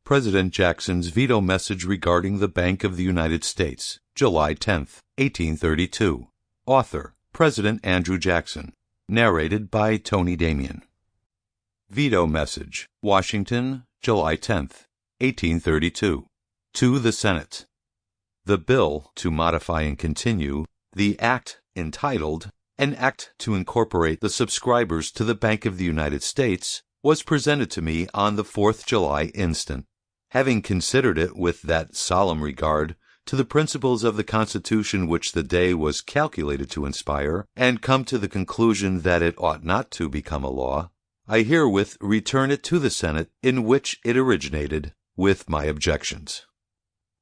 President Jackson's veto message regarding the Bank of the United States, July 10, 1832. Author, President Andrew Jackson. Narrated by Tony Damian. Veto message, Washington, July 10, 1832. To the Senate. The bill to modify and continue the act entitled An Act to Incorporate the Subscribers to the Bank of the United States was presented to me on the 4th July instant. Having considered it with that solemn regard to the principles of the Constitution which the day was calculated to inspire, and come to the conclusion that it ought not to become a law, I herewith return it to the Senate in which it originated, with my objections.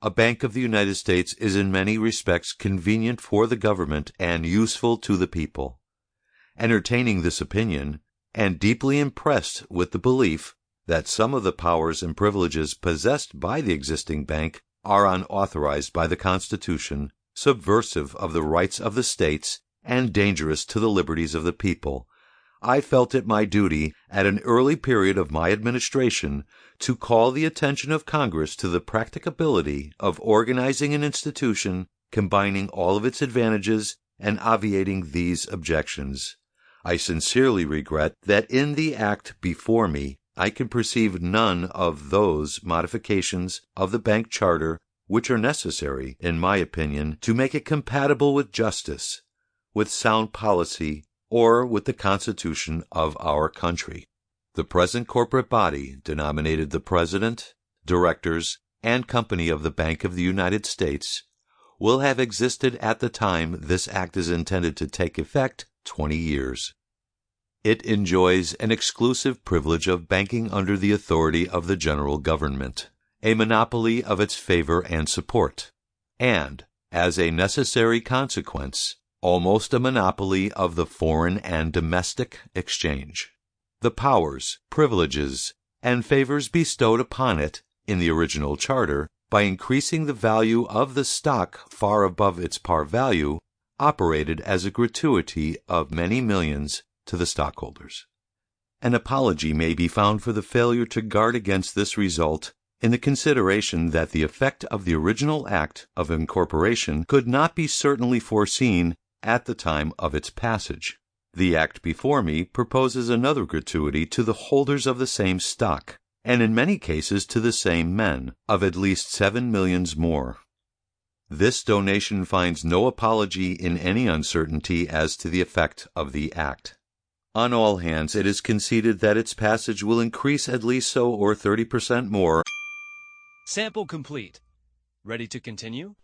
A Bank of the United States is in many respects convenient for the government and useful to the people. Entertaining this opinion, and deeply impressed with the belief that some of the powers and privileges possessed by the existing bank are unauthorized by the Constitution, subversive of the rights of the states, and dangerous to the liberties of the people, I felt it my duty, at an early period of my administration, to call the attention of Congress to the practicability of organizing an institution combining all of its advantages and obviating these objections. I sincerely regret that in the act before me I can perceive none of those modifications of the bank charter which are necessary, in my opinion, to make it compatible with justice, with sound policy, or with the Constitution of our country. The present corporate body, denominated the President, Directors, and Company of the Bank of the United States, will have existed at the time this act is intended to take effect 20 years. It enjoys an exclusive privilege of banking under the authority of the general government, a monopoly of its favor and support, and, as a necessary consequence, almost a monopoly of the foreign and domestic exchange. The powers, privileges, and favors bestowed upon it in the original charter, by increasing the value of the stock far above its par value, operated as a gratuity of many millions to the stockholders. An apology may be found for the failure to guard against this result in the consideration that the effect of the original act of incorporation could not be certainly foreseen at the time of its passage. The act before me proposes another gratuity to the holders of the same stock, and in many cases to the same men, of at least 7 millions more. This donation finds no apology in any uncertainty as to the effect of the act. On all hands it is conceded that its passage will increase at least so or 30% more. Sample complete. Ready to continue?